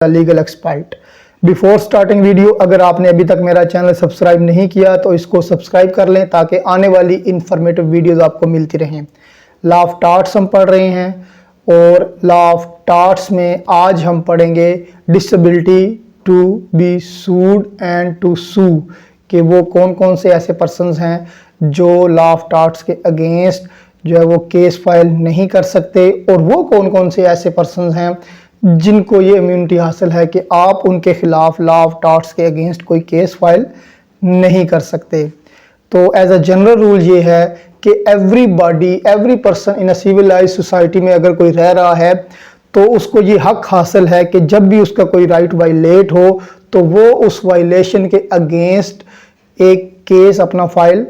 Legal expert. Before starting video, अगर आपने अभी तक मेरा चैनल सब्सक्राइब नहीं किया तो इसको सब्सक्राइब कर लें ताकि आने वाली इंफॉर्मेटिव वीडियोस आपको मिलती रहें। लॉ ऑफ टार्ट्स हम पढ़ रहे हैं और लॉ ऑफ टार्ट्स में आज हम पढ़ेंगे disability to be sued and to sue, कि वो कौन कौन से ऐसे पर्सन्स हैं जो लॉ ऑफ टार्ट्स के अगेंस्ट जो है वो केस फाइल नहीं कर सकते, और वो कौन कौन से ऐसे पर्सन्स हैं जिनको ये इम्यूनिटी हासिल है कि आप उनके खिलाफ लॉ ऑफ टार्ट्स के अगेंस्ट कोई केस फाइल नहीं कर सकते। तो एज अ जनरल रूल ये है कि every person in a civilised society में अगर कोई रह रहा है तो उसको ये हक हासिल है कि जब भी उसका कोई राइट वायलेट हो तो वो उस वायलेशन के अगेंस्ट एक केस अपना फाइल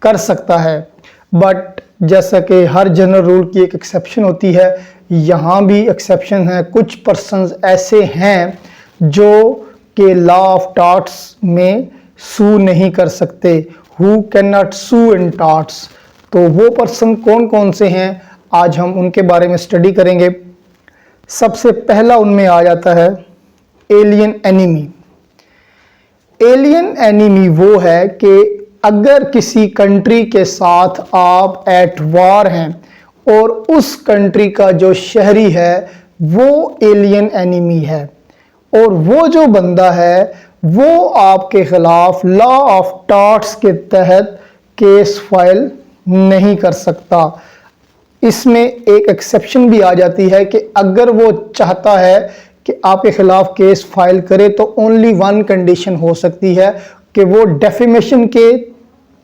कर सकता है। बट जैसा कि हर जनरल रूल की एक एक्सेप्शन होती है, यहाँ भी एक्सेप्शन है। कुछ पर्सन्स ऐसे हैं जो कि लॉ ऑफ टार्ट्स में सू नहीं कर सकते, who can not sue in torts. तो वो पर्सन कौन कौन से हैं, आज हम उनके बारे में स्टडी करेंगे। सबसे पहला उनमें आ जाता है एलियन एनिमी। एलियन एनिमी वो है कि अगर किसी कंट्री के साथ आप एट वार हैं और उस कंट्री का जो शहरी है वो एलियन एनिमी है, और वो जो बंदा है वो आपके खिलाफ लॉ ऑफ टार्ट्स के तहत केस फाइल नहीं कर सकता। इसमें एक एक्सेप्शन भी आ जाती है कि अगर वो चाहता है कि आपके खिलाफ केस फाइल करे तो ओनली वन कंडीशन हो सकती है कि वो डेफेमेशन के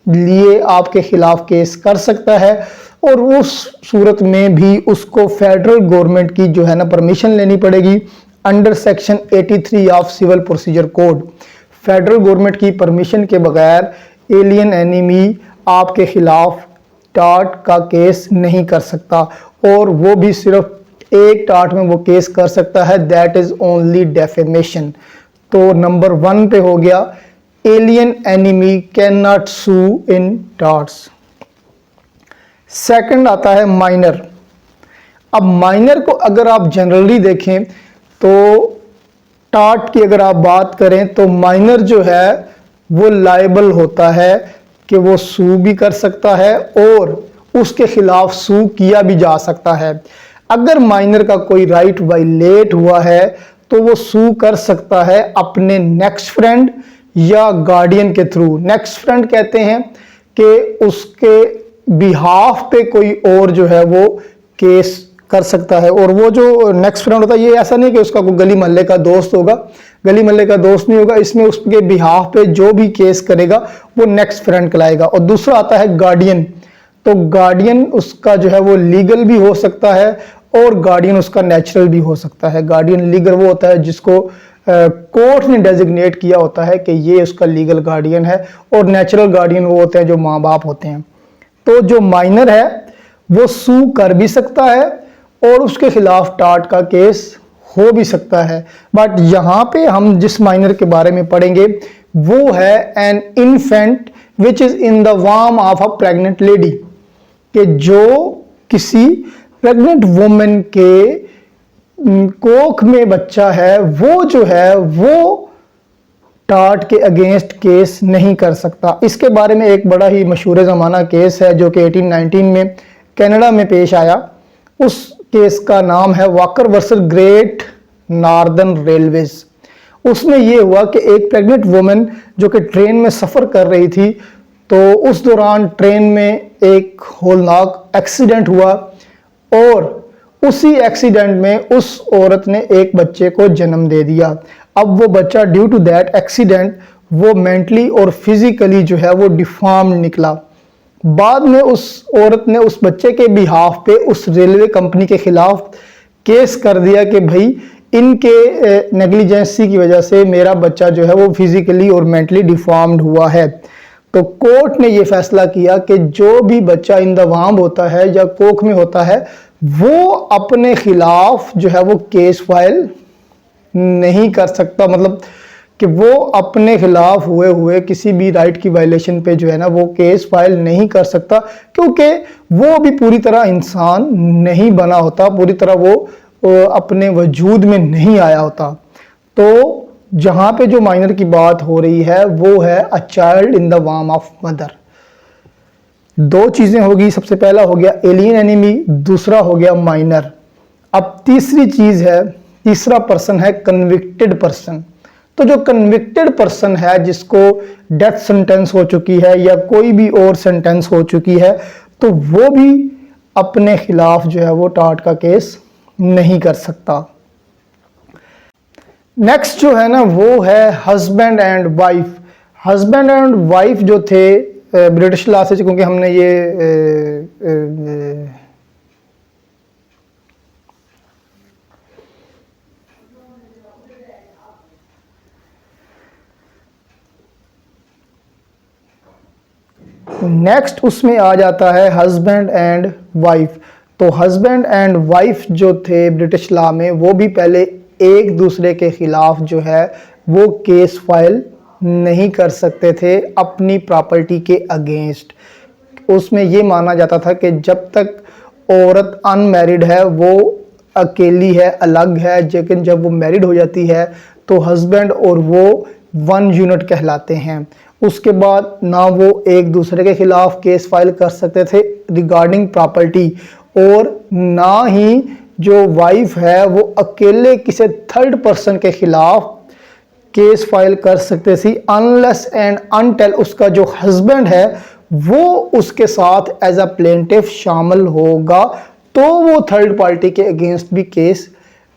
लिए आपके खिलाफ केस कर सकता है, और उस सूरत में भी उसको फेडरल गवर्नमेंट की जो है ना परमिशन लेनी पड़ेगी under section 83 of civil procedure code. Federal government की परमिशन के बगैर एलियन एनिमी आपके खिलाफ टार्ट का केस नहीं कर सकता, और वो भी सिर्फ एक टार्ट में वो केस कर सकता है, दैट इज ओनली डेफेमेशन। तो नंबर 1 पे हो गया alien enemy can not sue in torts. Second आता है माइनर। अब माइनर को अगर आप जनरली देखें तो टार्ट की अगर आप बात करें तो माइनर जो है वो लायबल होता है कि वो सू भी कर सकता है और उसके खिलाफ सू किया भी जा सकता है। अगर माइनर का कोई राइट वायलेट हुआ है तो वो सू कर सकता है अपने नेक्स्ट फ्रेंड या गार्डियन के थ्रू। नेक्स्ट फ्रेंड कहते हैं कि उसके बिहाफ पे कोई और जो है वो केस कर सकता है, और वो जो नेक्स्ट फ्रेंड होता है ये ऐसा नहीं कि उसका कोई गली मोहल्ले का दोस्त होगा, गली मोहल्ले का दोस्त नहीं होगा, इसमें उसके बिहाफ पे जो भी केस करेगा वो नेक्स्ट फ्रेंड कहलाएगा। और दूसरा आता है गार्डियन। तो गार्डियन उसका जो है वो लीगल भी हो सकता है और गार्डियन उसका नेचुरल भी हो सकता है। गार्डियन लीगल वो होता है जिसको कोर्ट ने डेजिग्नेट किया होता है कि ये उसका लीगल गार्डियन है, और नेचुरल गार्डियन वो होते हैं जो माँ बाप होते हैं। तो जो माइनर है वो सू कर भी सकता है और उसके खिलाफ टार्ट का केस हो भी सकता है। बट यहाँ पे हम जिस माइनर के बारे में पढ़ेंगे वो है an infant which is in the वार्म ऑफ अ प्रेग्नेंट लेडी, कि जो किसी प्रेग्नेंट वुमेन के कोख में बच्चा है वो जो है वो टार्ट के अगेंस्ट केस नहीं कर सकता। इसके बारे में एक बड़ा ही मशहूर ज़माना केस है जो कि 1819 में कनाडा में पेश आया। उस केस का नाम है walker versus great northern railways. उसमें यह हुआ कि एक प्रेग्नेंट वुमेन जो कि ट्रेन में सफ़र कर रही थी, तो उस दौरान ट्रेन में एक होलनाक एक्सीडेंट हुआ, और उसी एक्सीडेंट में उस औरत ने एक बच्चे को जन्म दे दिया। अब वो बच्चा ड्यू टू दैट एक्सीडेंट वो मेंटली और फिजिकली जो है वो डिफॉर्म निकला। बाद में उस औरत ने उस बच्चे के बिहाफ पे उस रेलवे कंपनी के खिलाफ केस कर दिया कि भाई इनके नेग्लिजेंसी की वजह से मेरा बच्चा जो है वो फिजिकली और मेंटली डिफॉर्म्ड हुआ है। तो कोर्ट ने ये फैसला किया कि जो भी बच्चा इन द वार्म होता है या कोख में होता है वो अपने खिलाफ जो है वो केस फाइल नहीं कर सकता, मतलब कि वो अपने खिलाफ हुए किसी भी राइट की वायलेशन पे जो है ना वो केस फाइल नहीं कर सकता, क्योंकि वो भी पूरी तरह इंसान नहीं बना होता, पूरी तरह वो अपने वजूद में नहीं आया होता। तो जहां पे जो माइनर की बात हो रही है वो है अ चाइल्ड इन द वार्म ऑफ मदर। दो चीजें होगी, सबसे पहला हो गया एलियन एनिमी, दूसरा हो गया माइनर। अब तीसरी चीज है, तीसरा पर्सन है कन्विक्टेड पर्सन। तो जो कन्विक्टेड पर्सन है, जिसको डेथ सेंटेंस हो चुकी है या कोई भी और सेंटेंस हो चुकी है, तो वो भी अपने खिलाफ जो है वो टार्ट का केस नहीं कर सकता। नेक्स्ट जो है ना वो है husband and wife. Husband and wife जो थे ब्रिटिश लॉ से, क्योंकि हमने ये नेक्स्ट उसमें आ जाता है हस्बैंड एंड वाइफ। तो हस्बैंड एंड वाइफ जो थे ब्रिटिश लॉ में, वो भी पहले एक दूसरे के खिलाफ जो है वो केस फाइल नहीं कर सकते थे अपनी प्रॉपर्टी के अगेंस्ट। उसमें ये माना जाता था कि जब तक औरत अनमैरिड है, वो अकेली है, अलग है, लेकिन जब वो मैरिड हो जाती है तो हस्बैंड और वो वन यूनिट कहलाते हैं। उसके बाद ना वो एक दूसरे के खिलाफ केस फाइल कर सकते थे रिगार्डिंग प्रॉपर्टी, और ना ही जो वाइफ है वो अकेले किसी थर्ड पर्सन के खिलाफ केस फाइल कर सकते थी, अनलेस एंड अनटिल उसका जो हस्बैंड है वो उसके साथ एज अ प्लेंटिफ शामिल होगा, तो वो थर्ड पार्टी के अगेंस्ट भी केस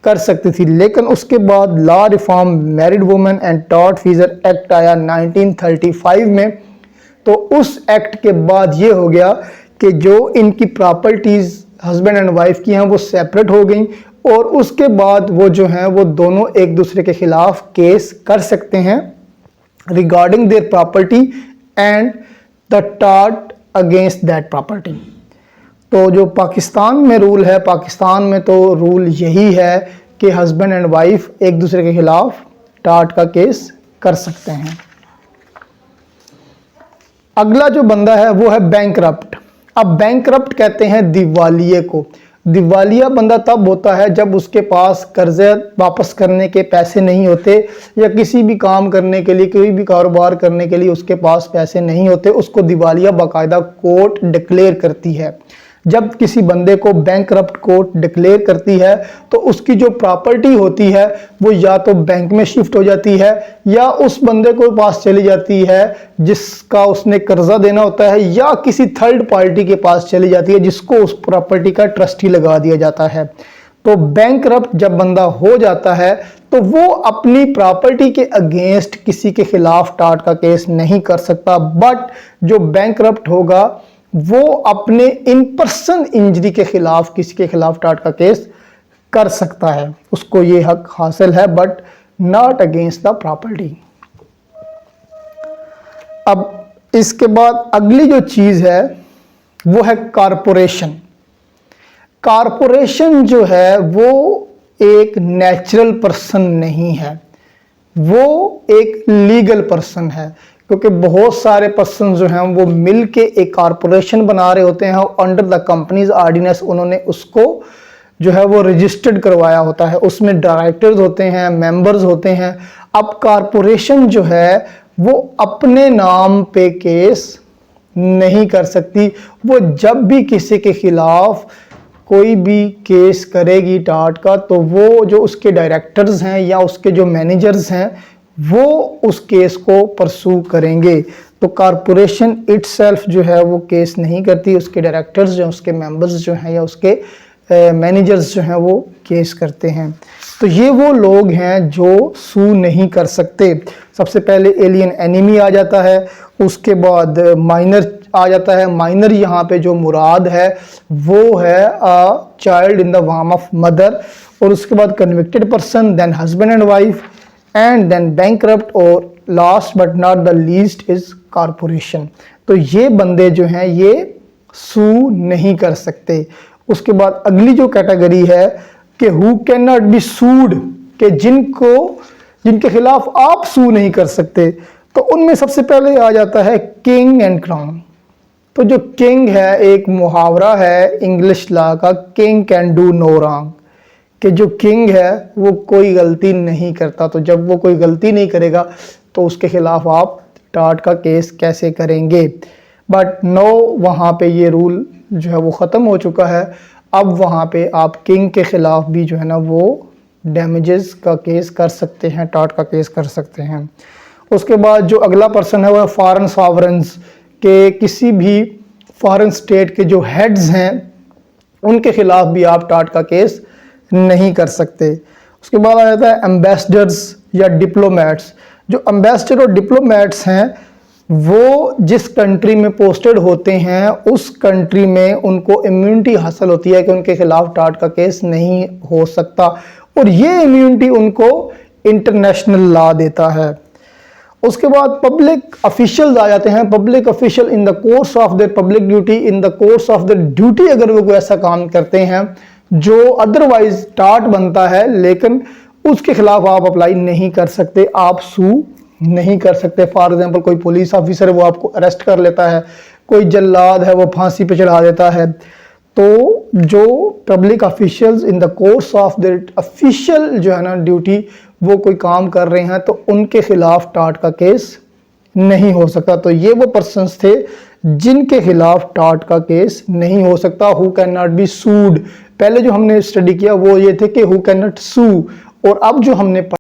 कर सकती थी। लेकिन उसके बाद law reform married women and tort feasor act आया 1935 में। तो उस एक्ट के बाद ये हो गया कि जो इनकी प्रॉपर्टीज हस्बैंड एंड वाइफ की हैं वो सेपरेट हो गई, और उसके बाद वो जो हैं वो दोनों एक दूसरे के खिलाफ केस कर सकते हैं regarding their property and the tort against that property. तो जो पाकिस्तान में रूल है, पाकिस्तान में तो रूल यही है कि हस्बैंड एंड वाइफ एक दूसरे के खिलाफ टार्ट का केस कर सकते हैं। अगला जो बंदा है वो है बैंकरप्ट। अब बैंकरप्ट कहते हैं दिवालिये को। दिवालिया बंदा तब होता है जब उसके पास कर्जे वापस करने के पैसे नहीं होते, या किसी भी काम करने के लिए, कोई भी कारोबार करने के लिए उसके पास पैसे नहीं होते। उसको दिवालिया बाकायदा कोर्ट डिक्लेयर करती है। जब किसी बंदे को बैंकरप्ट कोर्ट डिक्लेयर करती है तो उसकी जो प्रॉपर्टी होती है वो या तो बैंक में शिफ्ट हो जाती है, या उस बंदे को पास चली जाती है जिसका उसने कर्जा देना होता है, या किसी थर्ड पार्टी के पास चली जाती है जिसको उस प्रॉपर्टी का ट्रस्टी लगा दिया जाता है। तो बैंकरप्ट जब बंदा हो जाता है तो वो अपनी प्रॉपर्टी के अगेंस्ट किसी के खिलाफ टार्ट का केस नहीं कर सकता, बट जो बैंकरप्ट होगा वो अपने इन पर्सन इंजरी के खिलाफ किसी के खिलाफ टार्ट का केस कर सकता है, उसको ये हक हासिल है, but not against the property. अब इसके बाद अगली जो चीज है वो है कारपोरेशन। कारपोरेशन जो है वो एक नेचुरल पर्सन नहीं है, वो एक लीगल पर्सन है, क्योंकि बहुत सारे पर्सन जो हैं वो मिल के एक कारपोरेशन बना रहे होते हैं, अंडर द कंपनीज ऑर्डिनेंस उन्होंने उसको जो है वो रजिस्टर्ड करवाया होता है। उसमें डायरेक्टर्स होते हैं, मेंबर्स होते हैं। अब कारपोरेशन जो है वो अपने नाम पे केस नहीं कर सकती। वो जब भी किसी के खिलाफ कोई भी केस करेगी टार्ट का, तो वो जो उसके डायरेक्टर्स हैं या उसके जो मैनेजर्स हैं वो उस केस को परसू करेंगे। तो कारपोरेशन इटसेल्फ जो है वो केस नहीं करती, उसके डायरेक्टर्स जो हैं, उसके मेंबर्स जो हैं या उसके मैनेजर्स जो हैं वो केस करते हैं। तो ये वो लोग हैं जो सू नहीं कर सकते। सबसे पहले एलियन एनिमी आ जाता है, उसके बाद माइनर आ जाता है। माइनर यहाँ पे जो मुराद है वो है अ चाइल्ड इन द वार्म ऑफ मदर, और उसके बाद convicted person, then husband and wife, and then bankrupt, और last but not the least is corporation. तो ये बंदे जो हैं ये सू नहीं कर सकते। उसके बाद अगली जो कैटेगरी है कि हु कैन नॉट बी सूड, कि जिनके खिलाफ आप सू नहीं कर सकते, तो उनमें सबसे पहले आ जाता है किंग एंड क्राउन। तो जो किंग है एक मुहावरा है इंग्लिश लॉ का, king can do no wrong, कि जो किंग है वो कोई गलती नहीं करता, तो जब वो कोई गलती नहीं करेगा तो उसके खिलाफ आप टाट का केस कैसे करेंगे। बट नो, वहाँ पे ये रूल जो है वो ख़त्म हो चुका है। अब वहाँ पे आप किंग के ख़िलाफ़ भी जो है ना वो डैमेजेस का केस कर सकते हैं, टाट का केस कर सकते हैं। उसके बाद जो अगला पर्सन है वो फॉरेन सॉवरेन्स के, किसी भी फॉरेन स्टेट के जो हेड्स हैं उनके खिलाफ भी आप टाट का केस नहीं कर सकते। उसके बाद आ जाता है एम्बेसडर्स या डिप्लोमेट्स। जो एम्बेसडर और डिप्लोमेट्स हैं वो जिस कंट्री में पोस्टेड होते हैं उस कंट्री में उनको इम्यूनिटी हासिल होती है कि उनके खिलाफ टाट का केस नहीं हो सकता, और ये इम्यूनिटी उनको इंटरनेशनल लॉ देता है। उसके बाद पब्लिक ऑफिशियल्स आ जाते हैं। Public official in the course of their public duty, in the course of their duty, अगर वो कोई ऐसा काम करते हैं जो अदरवाइज टाट बनता है लेकिन उसके खिलाफ आप अप्लाई नहीं कर सकते, आप सू नहीं कर सकते। फॉर एग्जांपल कोई पुलिस ऑफिसर है वो आपको अरेस्ट कर लेता है, कोई जल्लाद है वो फांसी पे चढ़ा देता है, तो जो public officials in the course of their official जो है ना ड्यूटी वो कोई काम कर रहे हैं तो उनके खिलाफ टाट का केस नहीं हो सकता। तो ये वो पर्सन्स थे जिनके खिलाफ टाट का केस नहीं हो सकता। हु कैन नॉट बी सूड, पहले जो हमने स्टडी किया वो ये थे कि हु कैन नॉट सू, और अब जो हमने